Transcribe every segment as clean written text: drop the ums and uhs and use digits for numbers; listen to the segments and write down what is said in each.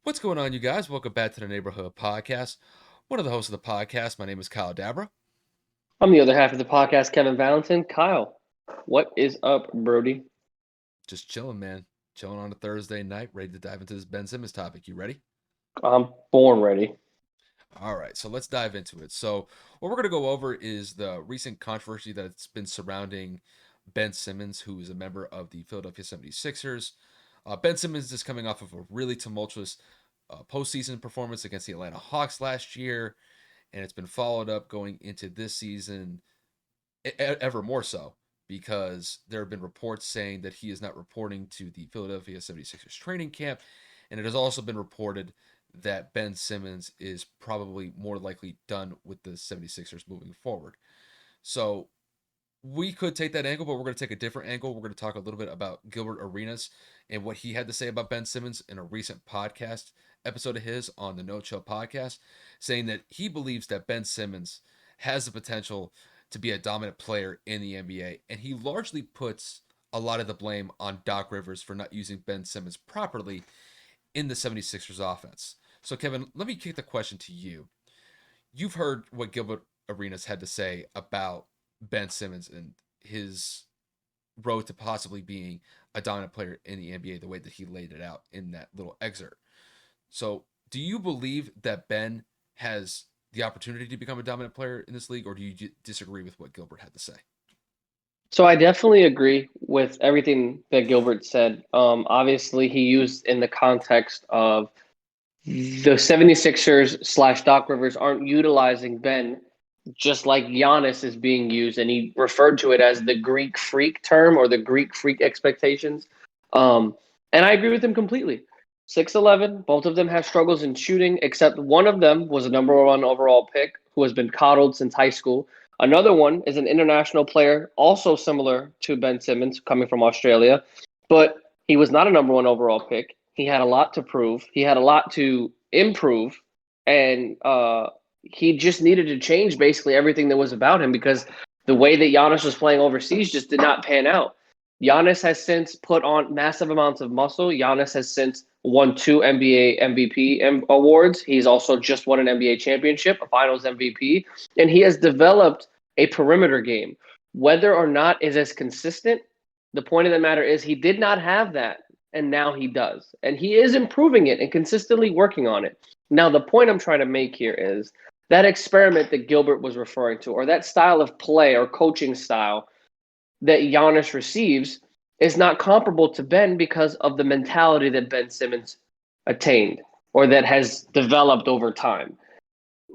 What's going on, you guys? Welcome back to the Neighborhood Podcast. One of the hosts of the podcast, my name is Kyle Dabra. I'm the other half of the podcast, Kevin Valentin. Kyle, what is up, Brody? Just chilling, man. Chilling on a Thursday night, ready to dive into this Ben Simmons topic. You ready? I'm born ready. All right, so let's dive into it. So, what we're going to go over is the recent controversy that's been surrounding Ben Simmons, who is a member of the Philadelphia 76ers. Ben Simmons is coming off of a really tumultuous postseason performance against the Atlanta Hawks last year, and it's been followed up going into this season ever more so because there have been reports saying that he is not reporting to the Philadelphia 76ers training camp. And it has also been reported that Ben Simmons is probably more likely done with the 76ers moving forward. So we could take that angle, but we're going to take a different angle. We're going to talk a little bit about Gilbert Arenas and what he had to say about Ben Simmons in a recent podcast episode of his on the No Chill podcast, saying that he believes that Ben Simmons has the potential to be a dominant player in the NBA. And he largely puts a lot of the blame on Doc Rivers for not using Ben Simmons properly in the 76ers offense. So, Kevin, let me kick the question to you. You've heard what Gilbert Arenas had to say about Ben Simmons and his road to possibly being a dominant player in the NBA the way that he laid it out in that little excerpt. So, do you believe that Ben has the opportunity to become a dominant player in this league, or do you disagree with what Gilbert had to say? So I definitely agree with everything that Gilbert said. Obviously, he used in the context of the 76ers slash Doc Rivers aren't utilizing Ben just like Giannis is being used, and he referred to it as the Greek freak term or the Greek freak expectations. Um, and I agree with him completely. 6'11", both of them have struggles in shooting, except one of them was a number one overall pick who has been coddled since high school. Another one is an international player, also similar to Ben Simmons, coming from Australia, but he was not a number one overall pick. He had a lot to prove. He had a lot to improve, and he just needed to change basically everything that was about him because the way that Giannis was playing overseas just did not pan out. Giannis has since put on massive amounts of muscle. Giannis has since won two NBA MVP awards. He's also just won an NBA championship, a Finals MVP, and he has developed a perimeter game. Whether or not is as consistent, the point of the matter is he did not have that, and now he does, and he is improving it and consistently working on it. Now, the point I'm trying to make here is that experiment that Gilbert was referring to, or that style of play or coaching style that Giannis receives, is not comparable to Ben because of the mentality that Ben Simmons attained or that has developed over time.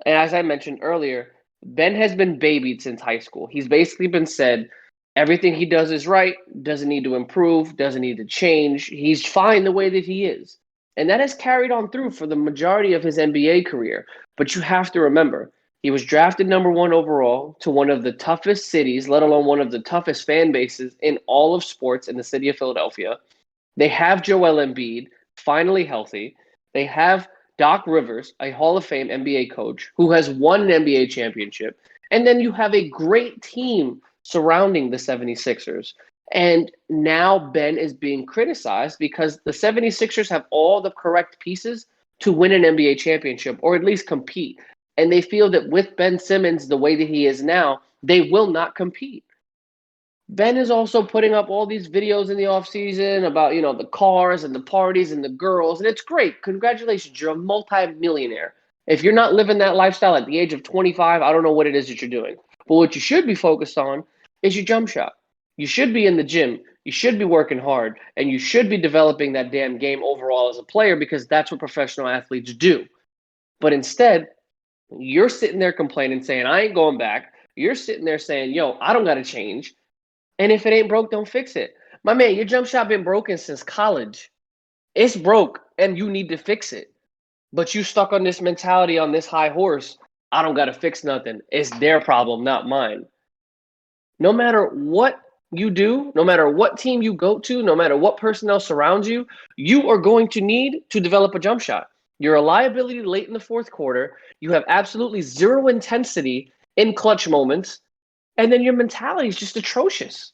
And as I mentioned earlier, Ben has been babied since high school. He's basically been said everything he does is right, doesn't need to improve, doesn't need to change. He's fine the way that he is. And that has carried on through for the majority of his NBA career. But you have to remember, he was drafted number one overall to one of the toughest cities, let alone one of the toughest fan bases in all of sports in the city of Philadelphia. They have Joel Embiid, finally healthy. They have Doc Rivers, a Hall of Fame NBA coach who has won an NBA championship. And then you have a great team surrounding the 76ers. And now Ben is being criticized because the 76ers have all the correct pieces to win an NBA championship or at least compete. And they feel that with Ben Simmons, the way that he is now, they will not compete. Ben is also putting up all these videos in the off season about, the cars and the parties and the girls, and it's great. Congratulations, you're a multi-millionaire. If you're not living that lifestyle at the age of 25, I don't know what it is that you're doing. But what you should be focused on is your jump shot. You should be in the gym, you should be working hard, and you should be developing that damn game overall as a player because that's what professional athletes do. But instead, you're sitting there complaining, saying, I ain't going back. You're sitting there saying, yo, I don't got to change. And if it ain't broke, don't fix it. My man, your jump shot been broken since college. It's broke and you need to fix it. But you stuck on this mentality on this high horse. I don't got to fix nothing. It's their problem, not mine. No matter what you do, no matter what team you go to, no matter what personnel surrounds you, you are going to need to develop a jump shot. You're a liability late in the fourth quarter. You have absolutely zero intensity in clutch moments. And then your mentality is just atrocious.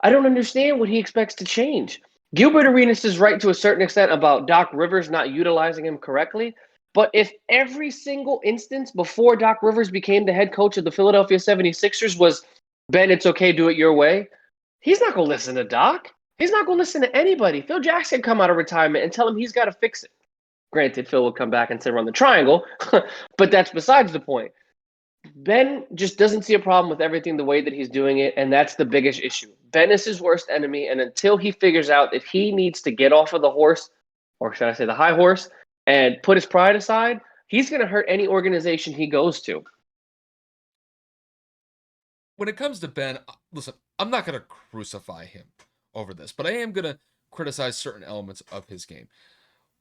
I don't understand what he expects to change. Gilbert Arenas is right to a certain extent about Doc Rivers not utilizing him correctly. But if every single instance before Doc Rivers became the head coach of the Philadelphia 76ers was, Ben, it's okay, do it your way, he's not going to listen to Doc. He's not going to listen to anybody. Phil Jackson come out of retirement and tell him he's got to fix it. Granted, Phil will come back and say run the triangle, but that's besides the point. Ben just doesn't see a problem with everything the way that he's doing it, and that's the biggest issue. Ben is his worst enemy, and until he figures out that he needs to get off of the horse, or should I say the high horse, and put his pride aside, he's going to hurt any organization he goes to. When it comes to Ben, listen, I'm not going to crucify him over this, but I am going to criticize certain elements of his game.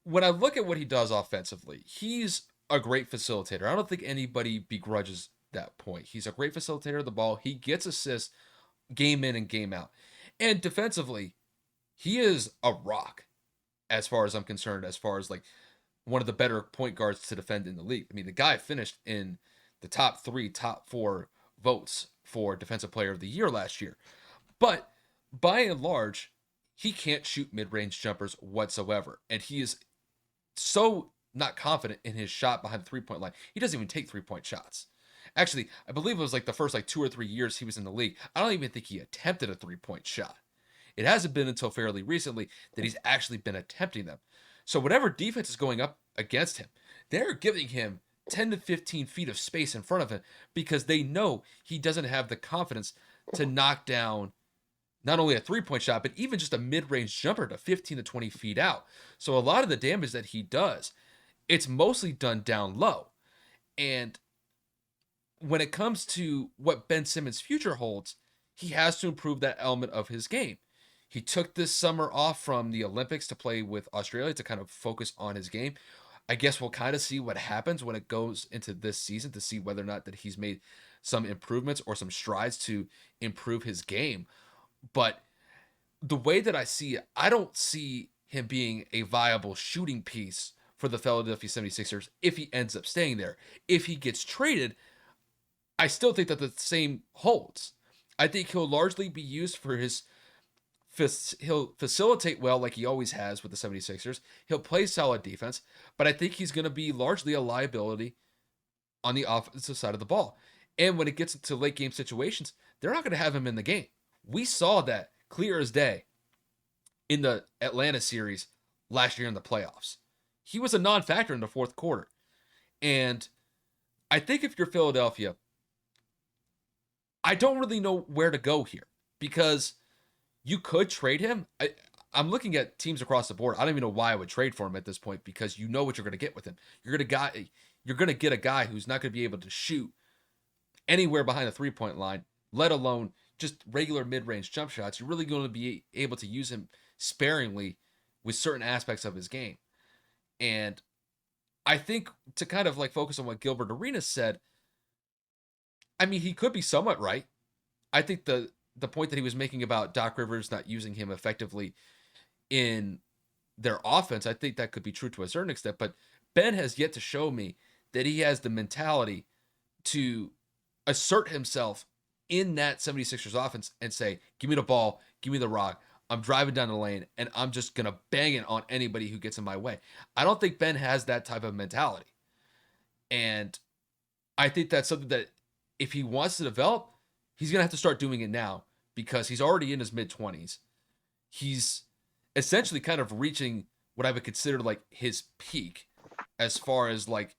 When I look at what he does offensively, he's a great facilitator. I don't think anybody begrudges that point. He's a great facilitator of the ball. He gets assists game in and game out. And defensively, he is a rock as far as I'm concerned, as far as like one of the better point guards to defend in the league. I mean, the guy finished in the top 3, top 4 votes for Defensive Player of the Year last year. But by and large, he can't shoot mid-range jumpers whatsoever. And he is so not confident in his shot behind the three-point line. He doesn't even take three-point shots. Actually, I believe it was like the first like 2 or 3 years he was in the league. I don't even think he attempted a three-point shot. It hasn't been until fairly recently that he's actually been attempting them. So whatever defense is going up against him, they're giving him 10 to 15 feet of space in front of him because they know he doesn't have the confidence to knock down not only a three-point shot, but even just a mid-range jumper to 15 to 20 feet out. So a lot of the damage that he does, it's mostly done down low. And when it comes to what Ben Simmons' future holds, he has to improve that element of his game. He took this summer off from the Olympics to play with Australia to kind of focus on his game. I guess we'll kind of see what happens when it goes into this season to see whether or not that he's made some improvements or some strides to improve his game. But the way that I see it, I don't see him being a viable shooting piece for the Philadelphia 76ers if he ends up staying there. If he gets traded, I still think that the same holds. I think he'll largely be used for his he'll facilitate well like he always has with the 76ers. He'll play solid defense, but I think he's going to be largely a liability on the offensive side of the ball. And when it gets into late game situations, they're not going to have him in the game. We saw that clear as day in the Atlanta series last year in the playoffs. He was a non-factor in the fourth quarter. And I think if you're Philadelphia, I don't really know where to go here because you could trade him. I'm looking at teams across the board. I don't even know why I would trade for him at this point because you know what you're going to get with him. You're going to get a guy who's not going to be able to shoot anywhere behind the three-point line, let alone just regular mid-range jump shots. You're really going to be able to use him sparingly with certain aspects of his game. And I think to kind of like focus on what Gilbert Arenas said, I mean, he could be somewhat right. I think the point that he was making about Doc Rivers not using him effectively in their offense, I think that could be true to a certain extent. But Ben has yet to show me that he has the mentality to assert himself in that 76ers offense and say, give me the ball, give me the rock. I'm driving down the lane and I'm just going to bang it on anybody who gets in my way. I don't think Ben has that type of mentality. And I think that's something that if he wants to develop, he's going to have to start doing it now because he's already in his mid 20s. He's essentially kind of reaching what I would consider like his peak as far as like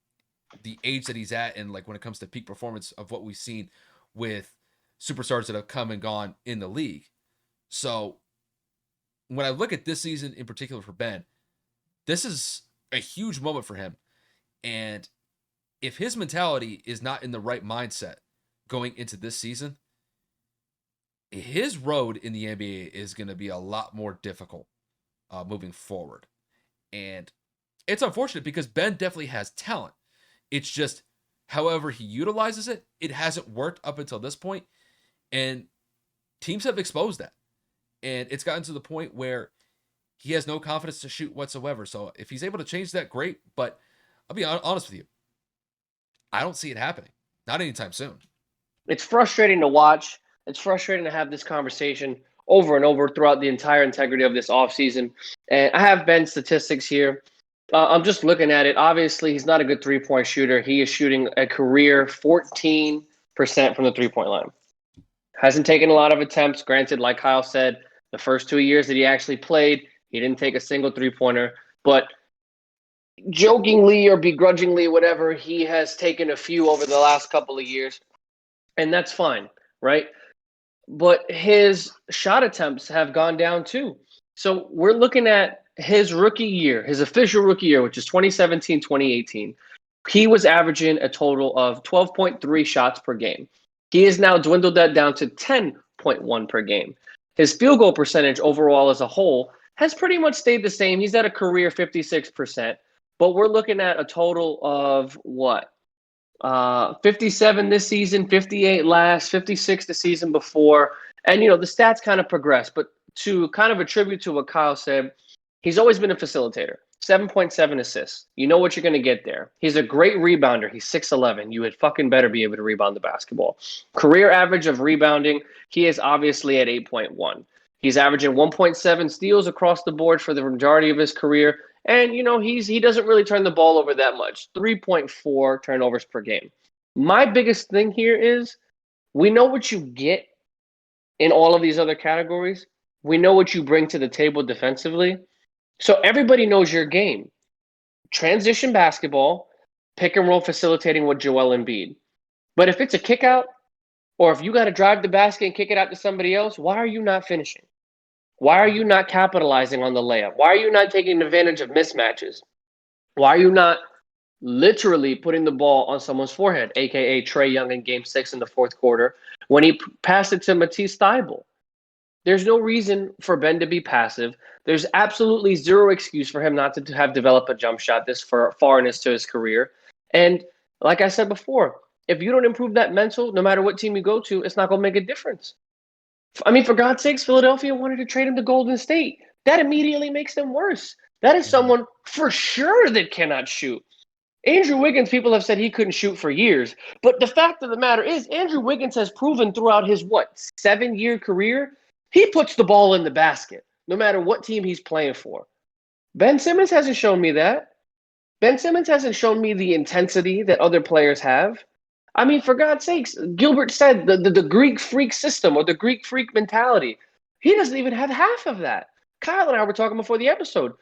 the age that he's at and like when it comes to peak performance of what we've seen with superstars that have come and gone in the league. So when I look at this season in particular for Ben, this is a huge moment for him. And if his mentality is not in the right mindset going into this season, his road in the NBA is going to be a lot more difficult moving forward. And it's unfortunate because Ben definitely has talent. It's just, however he utilizes it, it hasn't worked up until this point, and teams have exposed that. And it's gotten to the point where he has no confidence to shoot whatsoever. So if he's able to change that, great. But I'll be honest with you, I don't see it happening. Not anytime soon. It's frustrating to watch. It's frustrating to have this conversation over and over throughout the entire integrity of this offseason. And I have Ben's statistics here. I'm just looking at it. Obviously, he's not a good three-point shooter. He is shooting a career 14% from the three-point line. Hasn't taken a lot of attempts. Granted, like Kyle said, the first 2 years that he actually played, he didn't take a single three-pointer. But jokingly or begrudgingly, whatever, he has taken a few over the last couple of years. And that's fine, right? But his shot attempts have gone down too. So we're looking at his rookie year, his official rookie year, which is 2017, 2018. He was averaging a total of 12.3 shots per game. He has now dwindled that down to 10.1 per game. His field goal percentage overall as a whole has pretty much stayed the same. He's at a career 56%, but we're looking at a total of what? 57 this season, 58 last, 56 the season before. And, the stats kind of progress. But to kind of attribute to what Kyle said, he's always been a facilitator. 7.7 assists. You know what you're going to get there. He's a great rebounder. He's 6'11". You would fucking better be able to rebound the basketball. Career average of rebounding, he is obviously at 8.1. He's averaging 1.7 steals across the board for the majority of his career. And, he doesn't really turn the ball over that much. 3.4 turnovers per game. My biggest thing here is we know what you get in all of these other categories. We know what you bring to the table defensively. So everybody knows your game. Transition basketball, pick and roll facilitating with Joel Embiid. But if it's a kick out, or if you got to drive the basket and kick it out to somebody else, why are you not finishing? Why are you not capitalizing on the layup? Why are you not taking advantage of mismatches? Why are you not literally putting the ball on someone's forehead, aka Trae Young in Game 6 in the fourth quarter, when he passed it to Matisse Thybulle? There's no reason for Ben to be passive. There's absolutely zero excuse for him not to have developed a jump shot this far into his career. And like I said before, if you don't improve that mental, no matter what team you go to, it's not going to make a difference. I mean, for God's sakes, Philadelphia wanted to trade him to Golden State. That immediately makes them worse. That is someone for sure that cannot shoot. Andrew Wiggins, people have said he couldn't shoot for years. But the fact of the matter is, Andrew Wiggins has proven throughout his, 7-year career, he puts the ball in the basket, no matter what team he's playing for. Ben Simmons hasn't shown me that. Ben Simmons hasn't shown me the intensity that other players have. I mean, for God's sakes, Gilbert said the Greek freak system or the Greek freak mentality. He doesn't even have half of that. Kyle and I were talking before the episode.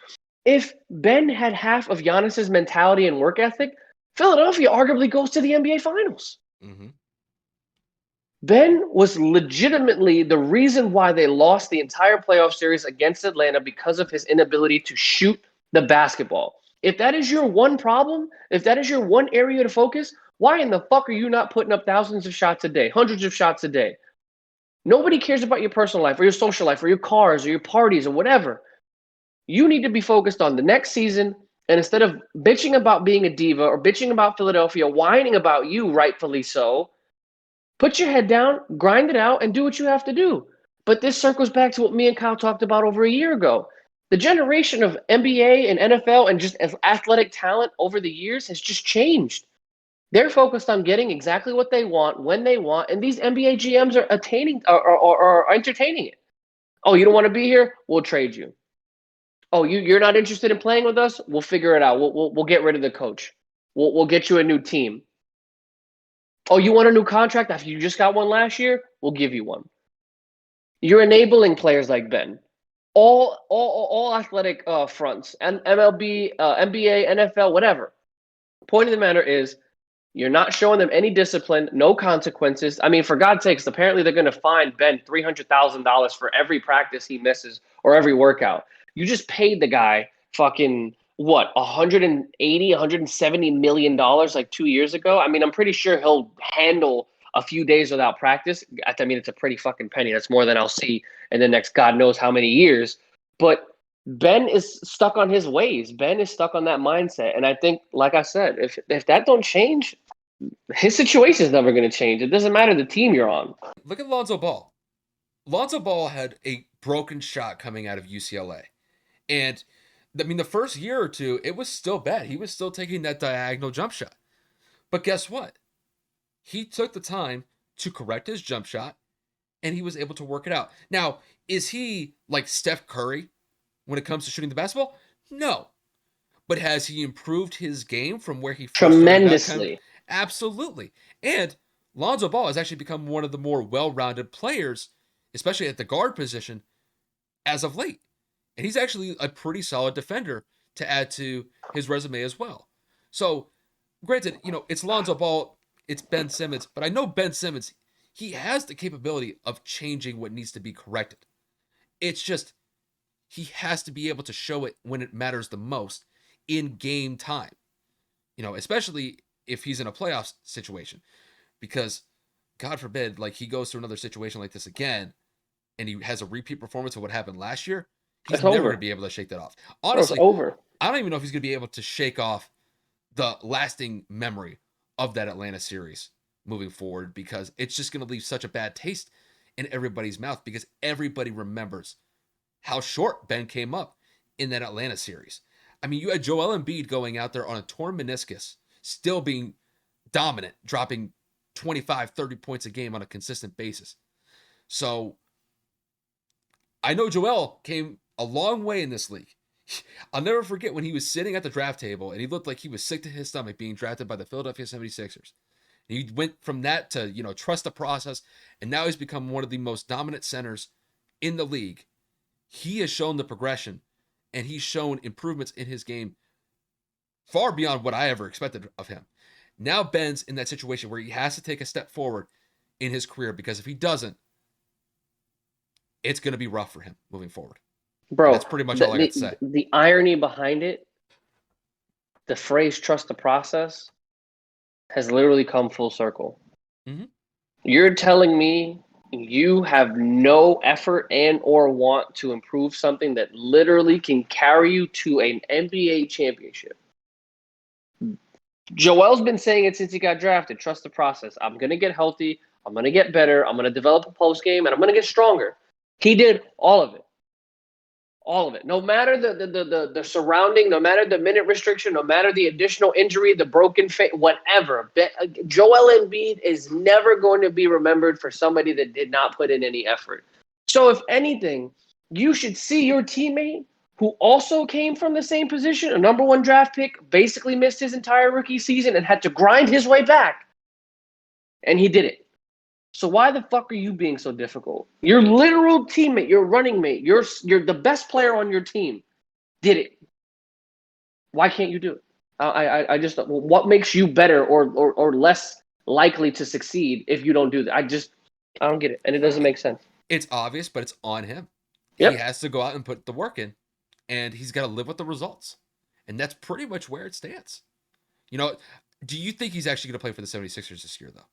If Ben had half of Giannis's mentality and work ethic, Philadelphia arguably goes to the NBA Finals. Mm-hmm. Ben was legitimately the reason why they lost the entire playoff series against Atlanta because of his inability to shoot the basketball. If that is your one problem, if that is your one area to focus, why in the fuck are you not putting up thousands of shots a day, hundreds of shots a day? Nobody cares about your personal life or your social life or your cars or your parties or whatever. You need to be focused on the next season. And instead of bitching about being a diva or bitching about Philadelphia, whining about you, rightfully so, put your head down, grind it out, and do what you have to do. But this circles back to what me and Kyle talked about over a year ago. The generation of NBA and NFL and just athletic talent over the years has just changed. They're focused on getting exactly what they want when they want, and these NBA GMs are are entertaining it. Oh, you don't want to be here? We'll trade you. Oh, you're not interested in playing with us? We'll figure it out. We'll get rid of the coach. We'll get you a new team. Oh, you want a new contract after you just got one last year? We'll give you one. You're enabling players like Ben. All athletic fronts, and MLB, NBA, NFL, whatever. Point of the matter is, you're not showing them any discipline, no consequences. I mean, for God's sakes, apparently they're going to fine Ben $300,000 for every practice he misses or every workout. You just paid the guy fucking what, 180, 170 million dollars like 2 years ago. I mean, I'm pretty sure he'll handle a few days without practice. I mean, it's a pretty fucking penny. That's more than I'll see in the next God knows how many years. But Ben is stuck on his ways. Ben is stuck on that mindset. And I think, like I said, if that don't change, his situation is never going to change. It doesn't matter the team you're on. Look at Lonzo Ball. Lonzo Ball had a broken shot coming out of UCLA. And I mean, the first year or two, it was still bad. He was still taking that diagonal jump shot. But guess what? He took the time to correct his jump shot and he was able to work it out. Now, is he like Steph Curry when it comes to shooting the basketball? No. But has he improved his game from where he first started out? Tremendously. Absolutely. And Lonzo Ball has actually become one of the more well-rounded players, especially at the guard position, as of late. And he's actually a pretty solid defender to add to his resume as well. So, granted, it's Lonzo Ball, it's Ben Simmons, but I know Ben Simmons, he has the capability of changing what needs to be corrected. It's just he has to be able to show it when it matters the most in game time. Especially if he's in a playoff situation, because God forbid, like he goes through another situation like this again, and he has a repeat performance of what happened last year. He's It's never going over. to be able to shake that off. Bro, it's Honestly, over. I don't even know if he's going to be able to shake off the lasting memory of that Atlanta series moving forward, because it's just going to leave such a bad taste in everybody's mouth, because everybody remembers how short Ben came up in that Atlanta series. I mean, you had Joel Embiid going out there on a torn meniscus, still being dominant, dropping 25, 30 points a game on a consistent basis. So I know Joel came a long way in this league. I'll never forget when he was sitting at the draft table and he looked like he was sick to his stomach being drafted by the Philadelphia 76ers. And he went from that to, trust the process, and now he's become one of the most dominant centers in the league. He has shown the progression, and he's shown improvements in his game far beyond what I ever expected of him. Now Ben's in that situation where he has to take a step forward in his career, because if he doesn't, it's going to be rough for him moving forward. And Bro, that's pretty much the, all I got to the say. the irony behind it, the phrase "trust the process" has literally come full circle. Mm-hmm. You're telling me you have no effort and or want to improve something that literally can carry you to an NBA championship. Joel's been saying it since he got drafted. Trust the process. I'm going to get healthy. I'm going to get better. I'm going to develop a post game, and I'm going to get stronger. He did all of it. All of it. No matter the surrounding, no matter the minute restriction, no matter the additional injury, the broken face, whatever. Joel Embiid is never going to be remembered for somebody that did not put in any effort. So if anything, you should see your teammate who also came from the same position, a number one draft pick, basically missed his entire rookie season and had to grind his way back. And he did it. So why the fuck are you being so difficult? Your literal teammate, your running mate, you're the best player on your team did it. Why can't you do it? I just, what makes you better or less likely to succeed if you don't do that? I don't get it, and it doesn't make sense. It's obvious, but it's on him. He Yep. has to go out and put the work in, and he's got to live with the results. And that's pretty much where it stands. You know, do you think he's actually going to play for the 76ers this year, though?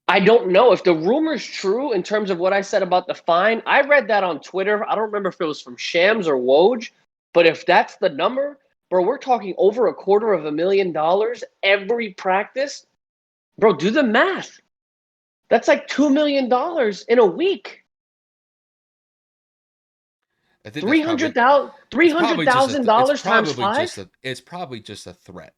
I don't know if the rumor's true in terms of what I said about the fine. I read that on Twitter. I don't remember if it was from Shams or Woj, but if that's the number, bro, we're talking over $250,000 every practice. Bro, do the math. That's like $2 million in a week. I think that's probably $300,000 it's probably just a $300,000 times five. it's probably just a threat.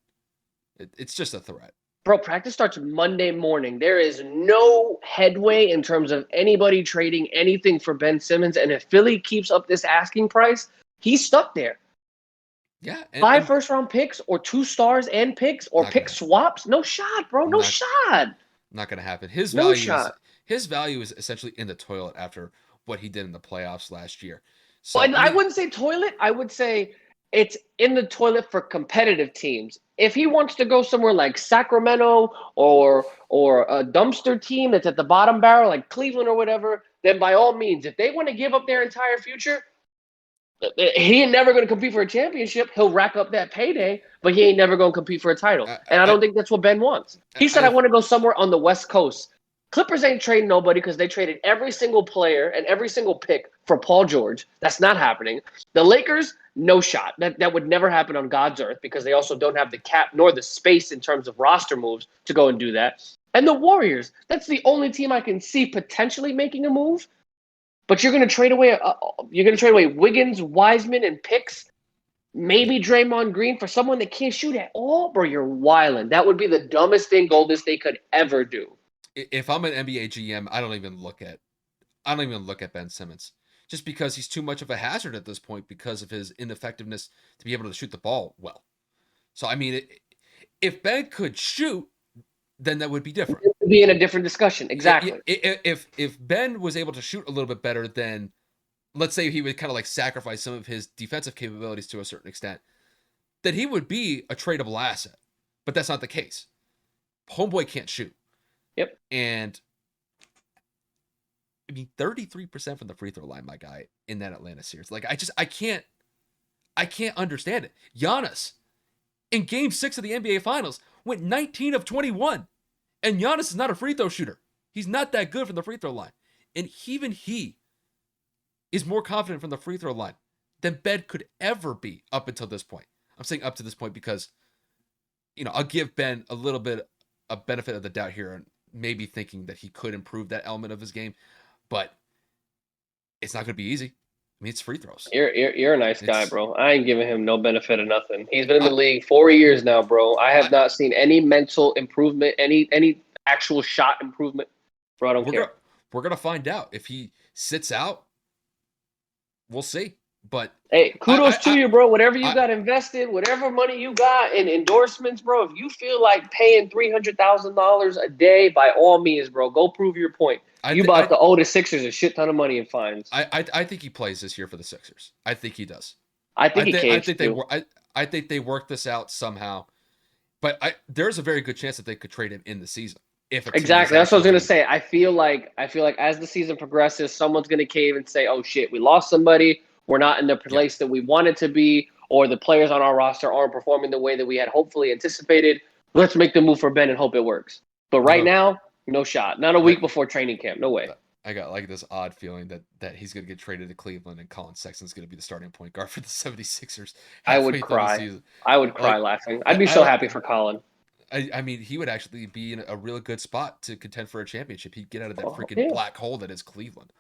It's just a threat. Bro, practice starts Monday morning. There is no headway in terms of anybody trading anything for Ben Simmons. And if Philly keeps up this asking price, he's stuck there. Yeah, Five first round picks or 2 stars and picks or pick happen. swaps. No shot, bro. No shot. Not going to happen. No shot. His value is essentially in the toilet after what he did in the playoffs last year. So Well, I wouldn't say toilet. I would say it's in the toilet for competitive teams. If he wants to go somewhere like Sacramento or a dumpster team that's at the bottom barrel like Cleveland or whatever, then by all means, if they want to give up their entire future, he ain't never going to compete for a championship. He'll rack up that payday, but he ain't never going to compete for a title. And I don't think that's what Ben wants. He said, I want to go somewhere on the West Coast. Clippers ain't trading nobody because they traded every single player and every single pick for Paul George. That's not happening. The Lakers, no shot. That would never happen on God's earth because they also don't have the cap nor the space in terms of roster moves to go and do that. And the Warriors, that's the only team I can see potentially making a move. But you're going to trade away Wiggins, Wiseman, and picks. Maybe Draymond Green for someone that can't shoot at all, bro. You're wilding. That would be the dumbest thing Golden State could ever do. If I'm an NBA GM, I don't even look at I don't even look at Ben Simmons just because he's too much of a hazard at this point because of his ineffectiveness to be able to shoot the ball well. So I mean, if Ben could shoot, then that would be different. It would be in a different discussion. Exactly. If Ben was able to shoot a little bit better, then let's say he would kind of like sacrifice some of his defensive capabilities to a certain extent, then he would be a tradable asset. But that's not the case. Homeboy can't shoot. Yep. And I mean, 33% from the free throw line, my guy, in that Atlanta series. Like, I can't understand it. Giannis, in game 6 of the NBA Finals, went 19 of 21. And Giannis is not a free throw shooter. He's not that good from the free throw line. And even he is more confident from the free throw line than Ben could ever be up until this point. I'm saying up to this point because, I'll give Ben a little bit a benefit of the doubt here and maybe thinking that he could improve that element of his game, but it's not going to be easy. I mean, it's free throws. You're a nice guy, bro. I ain't giving him no benefit of nothing. He's been in the league 4 years now, bro. I have not seen any mental improvement, any actual shot improvement. Bro, I don't care. We're gonna find out if he sits out. We'll see. But hey, kudos to you, bro. Whatever you got invested, whatever money you got in endorsements, bro. If you feel like paying $300,000 a day, by all means, bro, go prove your point. You about to owe the Sixers a shit ton of money in fines. I think he plays this year for the Sixers. I think he does. I think I think they work this out somehow. But there's a very good chance that they could trade him in the season. Exactly. That's what I was gonna say. I feel like as the season progresses, someone's gonna cave and say, "Oh shit, we lost somebody. We're not in the place that we wanted to be, or the players on our roster aren't performing the way that we had hopefully anticipated. Let's make the move for Ben and hope it works." But right now, no shot. Not a week before training camp. No way. I got like this odd feeling that he's going to get traded to Cleveland and Colin Sexton's going to be the starting point guard for the 76ers. I would cry. I would cry laughing. I'd be so happy for Colin. I mean, he would actually be in a real good spot to contend for a championship. He'd get out of that freaking black hole that is Cleveland.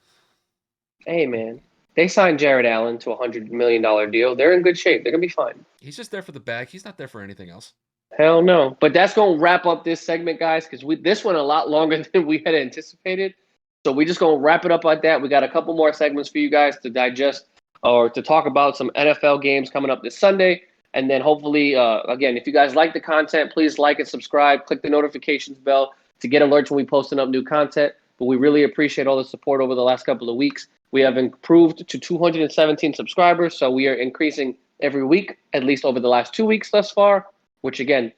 Hey, man. They signed Jared Allen to a $100 million deal. They're in good shape. They're going to be fine. He's just there for the bag. He's not there for anything else. Hell no. But that's going to wrap up this segment, guys, because this went a lot longer than we had anticipated. So we just going to wrap it up like that. We got a couple more segments for you guys to digest or to talk about some NFL games coming up this Sunday. And then hopefully, again, if you guys like the content, please like and subscribe. Click the notifications bell to get alerts when we posting up new content. But we really appreciate all the support over the last couple of weeks. We have improved to 217 subscribers, so we are increasing every week, at least over the last 2 weeks thus far, which, again,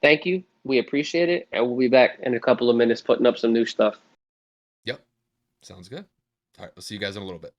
thank you. We appreciate it, and we'll be back in a couple of minutes putting up some new stuff. Yep. Sounds good. All right, we'll see you guys in a little bit.